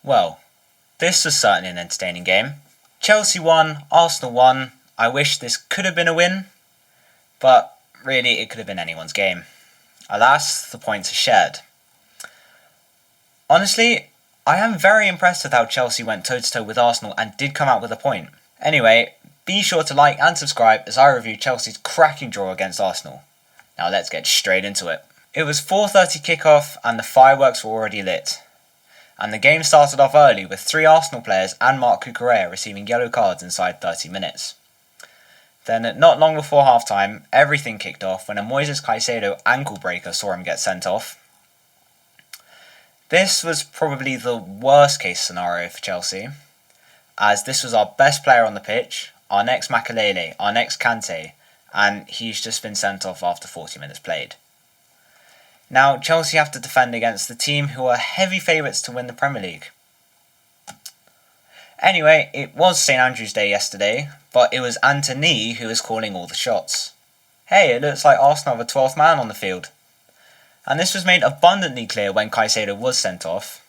Well, this was certainly an entertaining game. Chelsea won, Arsenal won. I wish this could have been a win, but really it could have been anyone's game. Alas, the points are shared. Honestly, I am very impressed with how Chelsea went toe-to-toe with Arsenal and did come out with a point. Anyway, be sure to like and subscribe as I review Chelsea's cracking draw against Arsenal. Now let's get straight into it. It was 4:30 kickoff and the fireworks were already lit. And the game started off early with 3 Arsenal players and Marc Cucurella receiving yellow cards inside 30 minutes. Then, not long before half-time, everything kicked off when a Moisés Caicedo ankle breaker saw him get sent off. This was probably the worst case scenario for Chelsea, as this was our best player on the pitch, our next Makelele, our next Kante, and he's just been sent off after 40 minutes played. Now, Chelsea have to defend against the team who are heavy favourites to win the Premier League. Anyway, it was St Andrew's Day yesterday, but it was Anthony who was calling all the shots. Hey, it looks like Arsenal have a 12th man on the field. And this was made abundantly clear when Caicedo was sent off.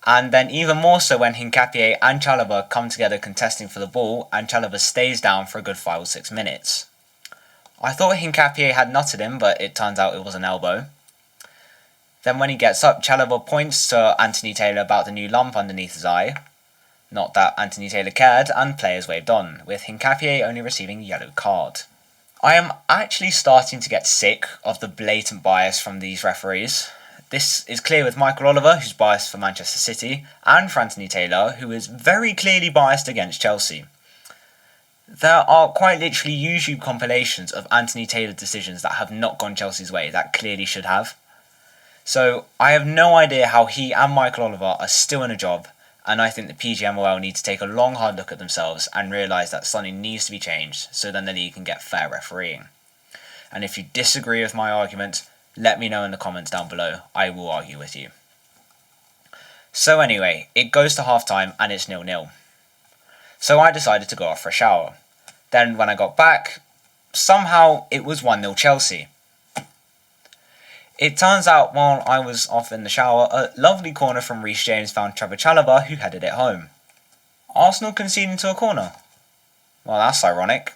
And then even more so when Hincapié and Chalobah come together contesting for the ball and Chalobah stays down for a good 5 or 6 minutes. I thought Hincapié had nutted him, but it turns out it was an elbow. Then when he gets up, Chalobah points to Anthony Taylor about the new lump underneath his eye. Not that Anthony Taylor cared, and players waved on, with Hincapié only receiving a yellow card. I am actually starting to get sick of the blatant bias from these referees. This is clear with Michael Oliver, who's biased for Manchester City, and for Anthony Taylor, who is very clearly biased against Chelsea. There are quite literally YouTube compilations of Anthony Taylor decisions that have not gone Chelsea's way, that clearly should have. So I have no idea how he and Michael Oliver are still in a job, and I think the PGMOL need to take a long hard look at themselves and realise that something needs to be changed so then the league can get fair refereeing. And if you disagree with my argument, let me know in the comments down below. I will argue with you. So anyway, it goes to half time and it's 0-0. So I decided to go off for a shower. Then when I got back, somehow it was 1-0 Chelsea. It turns out while I was off in the shower, a lovely corner from Reece James found Trevoh Chalobah who headed it home. Arsenal conceding to a corner. Well, that's ironic.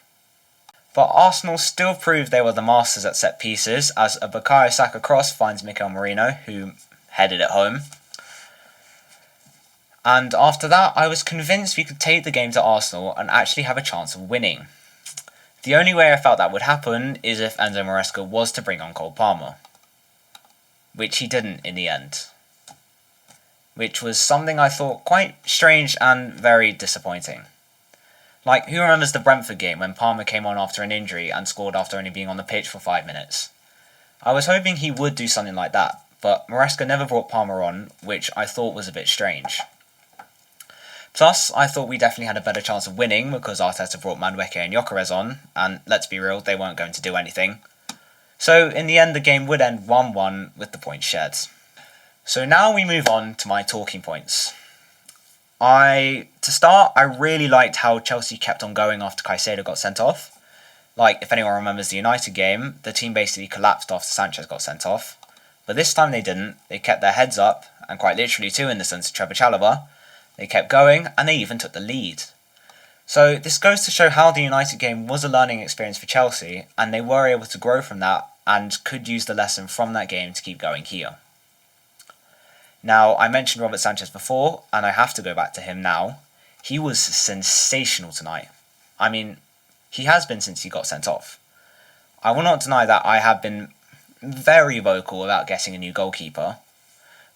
But Arsenal still proved they were the masters at set pieces as a Bukayo Saka cross finds Mikel Merino who headed it home. And after that, I was convinced we could take the game to Arsenal and actually have a chance of winning. The only way I felt that would happen is if Enzo Maresca was to bring on Cole Palmer. Which he didn't in the end. Which was something I thought quite strange and very disappointing. Like, who remembers the Brentford game when Palmer came on after an injury and scored after only being on the pitch for 5 minutes? I was hoping he would do something like that, but Maresca never brought Palmer on, which I thought was a bit strange. Plus, I thought we definitely had a better chance of winning because Arteta brought Madueke and Gyökeres on, and let's be real, they weren't going to do anything. So, in the end, the game would end 1-1 with the points shared. So now we move on to my talking points. To start, I really liked how Chelsea kept on going after Caicedo got sent off. Like, if anyone remembers the United game, the team basically collapsed after Sánchez got sent off. But this time they didn't. They kept their heads up, and quite literally too in the sense of Trevoh Chalobah. They kept going, and they even took the lead. So this goes to show how the United game was a learning experience for Chelsea, and they were able to grow from that and could use the lesson from that game to keep going here. Now, I mentioned Robert Sánchez before, and I have to go back to him now. He was sensational tonight. I mean, he has been since he got sent off. I will not deny that I have been very vocal about getting a new goalkeeper,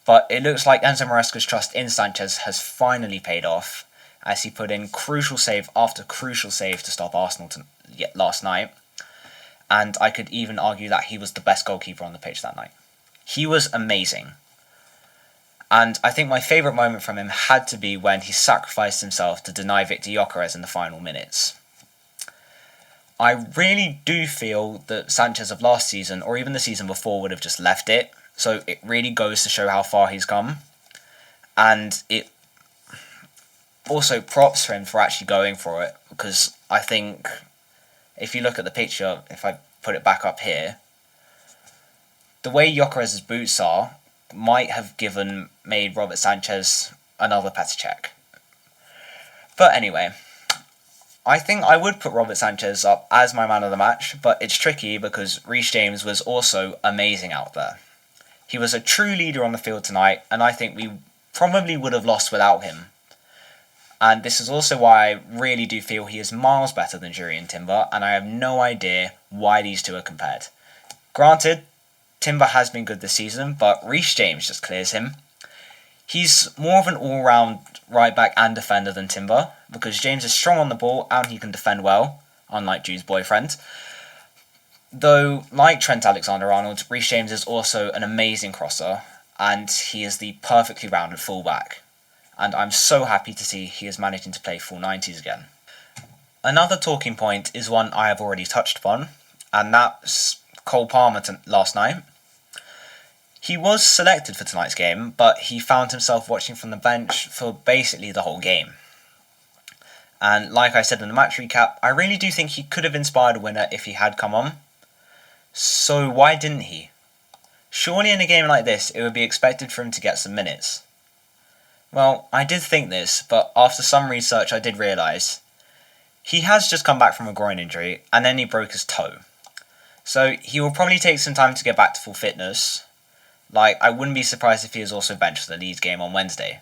but it looks like Enzo Maresca's trust in Sánchez has finally paid off, as he put in crucial save after crucial save to stop Arsenal last night, and I could even argue that he was the best goalkeeper on the pitch that night. He was amazing. And I think my favourite moment from him had to be when he sacrificed himself to deny Victor Gyökeres in the final minutes. I really do feel that Sánchez of last season, or even the season before, would have just left it, so it really goes to show how far he's come. And it also props for him for actually going for it, because I think if you look at the picture, if I put it back up here, the way Gyökeres' boots are might have made Robert Sánchez another Petr Cech. But anyway, I think I would put Robert Sánchez up as my man of the match, but it's tricky because Reece James was also amazing out there. He was a true leader on the field tonight, and I think we probably would have lost without him. And this is also why I really do feel he is miles better than Jurrien Timber, and I have no idea why these two are compared. Granted, Timber has been good this season, but Reece James just clears him. He's more of an all-round right back and defender than Timber, because James is strong on the ball and he can defend well, unlike Jude's boyfriend. Though, like Trent Alexander-Arnold, Reece James is also an amazing crosser, and he is the perfectly rounded fullback. And I'm so happy to see he is managing to play full 90s again. Another talking point is one I have already touched upon, and that's Cole Palmer last night. He was selected for tonight's game, but he found himself watching from the bench for basically the whole game. And like I said in the match recap, I really do think he could have inspired a winner if he had come on. So why didn't he? Surely in a game like this, it would be expected for him to get some minutes. Well, I did think this, but after some research I did realise he has just come back from a groin injury and then he broke his toe. So he will probably take some time to get back to full fitness. Like, I wouldn't be surprised if he is also benched for the Leeds game on Wednesday.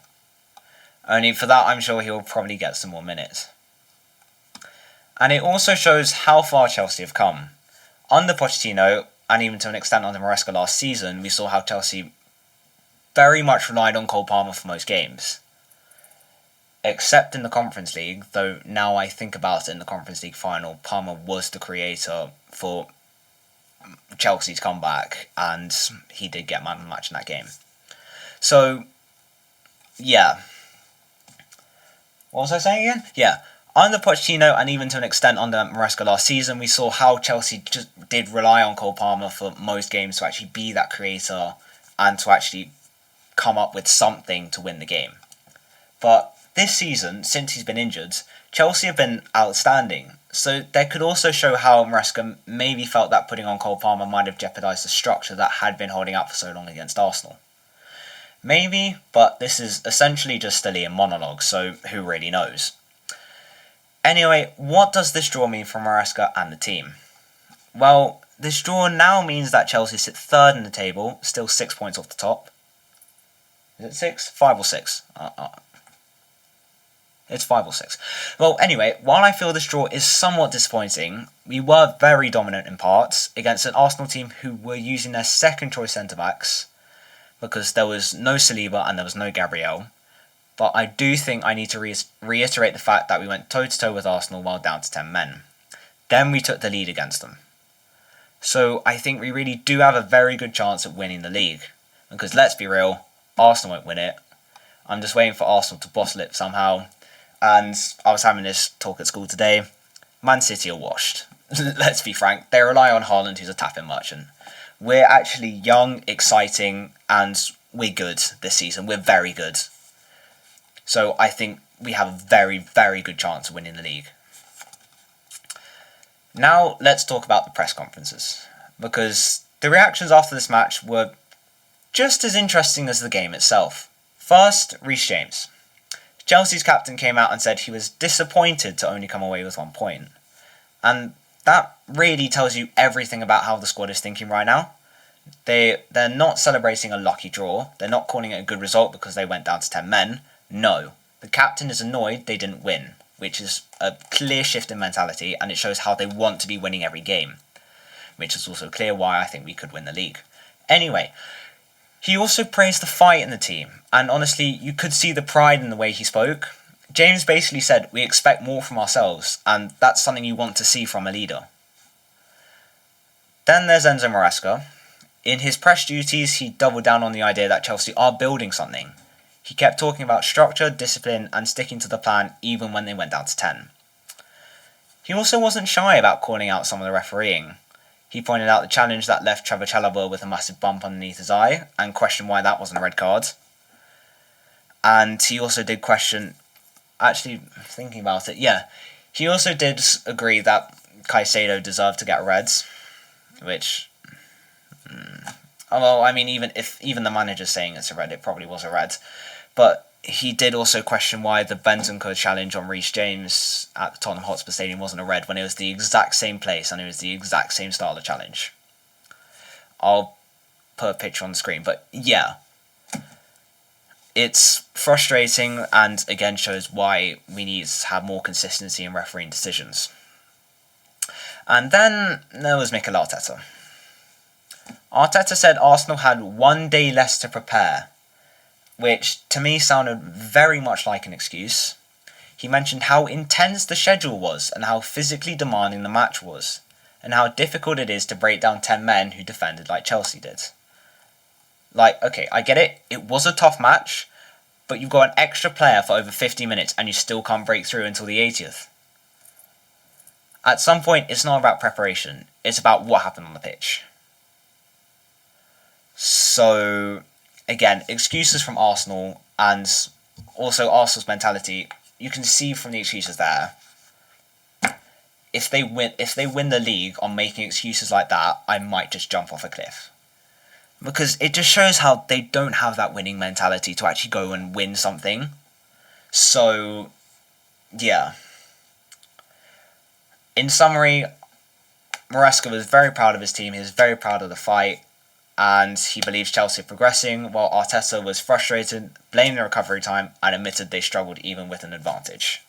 Only for that, I'm sure he'll probably get some more minutes. And it also shows how far Chelsea have come. Under Pochettino, and even to an extent under Maresca last season, we saw how Chelsea very much relied on Cole Palmer for most games. Except in the Conference League, though now I think about it, in the Conference League final, Palmer was the creator for Chelsea's comeback, and he did get man of the match in that game. So, yeah. What was I saying again? Yeah. Under Pochettino, and even to an extent under Maresca last season, we saw how Chelsea just did rely on Cole Palmer for most games to actually be that creator and to actually come up with something to win the game. But this season, since he's been injured, Chelsea have been outstanding. So that could also show how Maresca maybe felt that putting on Cole Palmer might have jeopardised the structure that had been holding up for so long against Arsenal. Maybe, but this is essentially just a Liam monologue, so who really knows? Anyway, what does this draw mean for Maresca and the team? Well, this draw now means that Chelsea sit third in the table, still 6 points off the top. Is it 6? 5 or 6? It's 5 or 6. Well, anyway, while I feel this draw is somewhat disappointing, we were very dominant in parts against an Arsenal team who were using their second choice centre-backs because there was no Saliba and there was no Gabriel. But I do think I need to reiterate the fact that we went toe-to-toe with Arsenal while down to 10 men. Then we took the lead against them. So I think we really do have a very good chance at winning the league. Because let's be real, Arsenal won't win it. I'm just waiting for Arsenal to bottle it somehow. And I was having this talk at school today. Man City are washed. Let's be frank. They rely on Haaland, who's a tapping merchant. We're actually young, exciting, and we're good this season. We're very good. So I think we have a very, very good chance of winning the league. Now let's talk about the press conferences. Because the reactions after this match were just as interesting as the game itself. First, Reece James. Chelsea's captain came out and said he was disappointed to only come away with 1 point. And that really tells you everything about how the squad is thinking right now. They're not celebrating a lucky draw. They're not calling it a good result because they went down to 10 men. No. The captain is annoyed they didn't win, which is a clear shift in mentality, and it shows how they want to be winning every game. Which is also clear why I think we could win the league. Anyway, he also praised the fight in the team, and honestly, you could see the pride in the way he spoke. James basically said, we expect more from ourselves, and that's something you want to see from a leader. Then there's Enzo Maresca. In his press duties, he doubled down on the idea that Chelsea are building something. He kept talking about structure, discipline, and sticking to the plan even when they went down to 10. He also wasn't shy about calling out some of the refereeing. He pointed out the challenge that left Trevoh Chalobah with a massive bump underneath his eye and questioned why that wasn't a red card. And he also did question, actually thinking about it, he also did agree that Caicedo deserved to get reds, which, well, I mean, even the manager's saying it's a red, it probably was a red. But he did also question why the Bentancur challenge on Reece James at the Tottenham Hotspur Stadium wasn't a red when it was the exact same place and it was the exact same style of challenge. I'll put a picture on the screen, but yeah. It's frustrating and again shows why we need to have more consistency in refereeing decisions. And then there was Mikel Arteta. Arteta said Arsenal had 1 day less to prepare, which to me sounded very much like an excuse. He mentioned how intense the schedule was and how physically demanding the match was, and how difficult it is to break down 10 men who defended like Chelsea did. Like, okay, I get it, it was a tough match, but you've got an extra player for over 50 minutes and you still can't break through until the 80th. At some point, it's not about preparation, it's about what happened on the pitch. So, again, excuses from Arsenal and also Arsenal's mentality, you can see from the excuses there. If they win the league on making excuses like that, I might just jump off a cliff. Because it just shows how they don't have that winning mentality to actually go and win something. So, yeah. In summary, Maresca was very proud of his team, he was very proud of the fight, and he believes Chelsea are progressing, while Arteta was frustrated, blamed the recovery time, and admitted they struggled even with an advantage.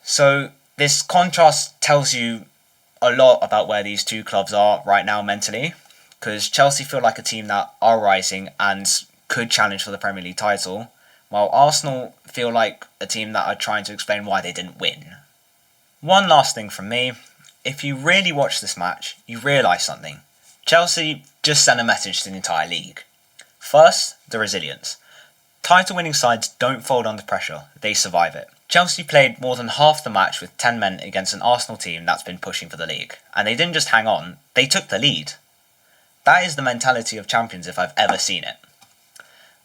So, this contrast tells you a lot about where these two clubs are right now mentally, because Chelsea feel like a team that are rising and could challenge for the Premier League title, while Arsenal feel like a team that are trying to explain why they didn't win. One last thing from me, if you really watch this match, you realise something. Chelsea just sent a message to the entire league. First, the resilience. Title-winning sides don't fold under pressure, they survive it. Chelsea played more than half the match with 10 men against an Arsenal team that's been pushing for the league. And they didn't just hang on, they took the lead. That is the mentality of champions if I've ever seen it.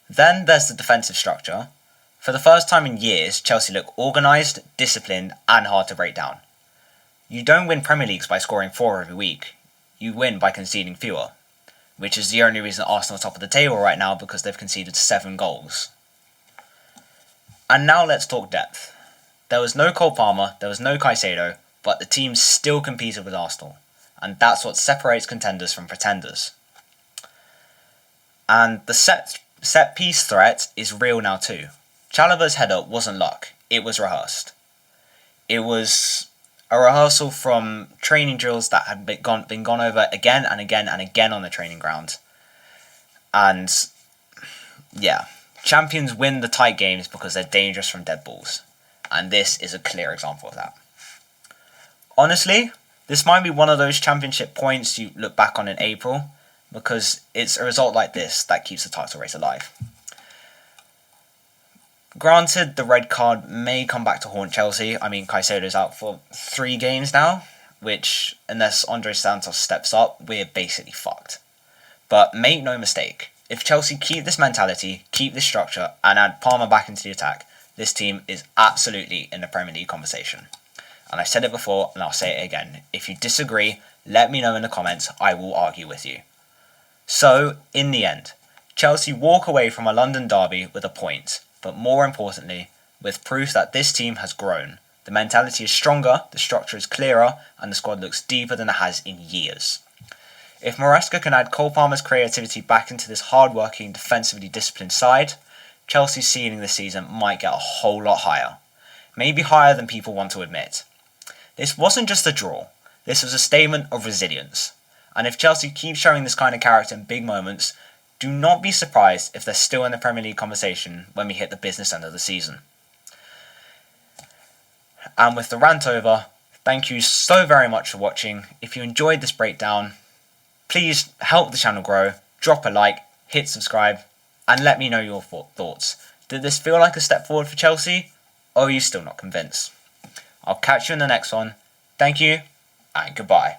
Then there's the defensive structure. For the first time in years, Chelsea look organised, disciplined and hard to break down. You don't win Premier Leagues by scoring 4 every week. You win by conceding fewer. Which is the only reason Arsenal are top of the table right now, because they've conceded 7 goals. And now let's talk depth. There was no Cole Palmer, there was no Caicedo, but the team still competed with Arsenal. And that's what separates contenders from pretenders. And the set piece threat is real now too. Chalobah's header wasn't luck, it was rehearsed. It was a rehearsal from training drills that had been gone over again and again and again on the training ground. And yeah, champions win the tight games because they're dangerous from dead balls. And this is a clear example of that. Honestly, this might be one of those championship points you look back on in April, because it's a result like this that keeps the title race alive. Granted, the red card may come back to haunt Chelsea. I mean, Caicedo's out for 3 games now, which, unless Andre Santos steps up, we're basically fucked. But make no mistake, if Chelsea keep this mentality, keep this structure, and add Palmer back into the attack, this team is absolutely in the Premier League conversation. And I've said it before, and I'll say it again. If you disagree, let me know in the comments, I will argue with you. So, in the end, Chelsea walk away from a London derby with a point, but more importantly, with proof that this team has grown. The mentality is stronger, the structure is clearer, and the squad looks deeper than it has in years. If Maresca can add Cole Palmer's creativity back into this hard-working, defensively disciplined side, Chelsea's ceiling this season might get a whole lot higher. Maybe higher than people want to admit. This wasn't just a draw, this was a statement of resilience. And if Chelsea keeps showing this kind of character in big moments, do not be surprised if they're still in the Premier League conversation when we hit the business end of the season. And with the rant over, thank you so very much for watching. If you enjoyed this breakdown, please help the channel grow, drop a like, hit subscribe, and let me know your thoughts. Did this feel like a step forward for Chelsea, or are you still not convinced? I'll catch you in the next one. Thank you, and goodbye.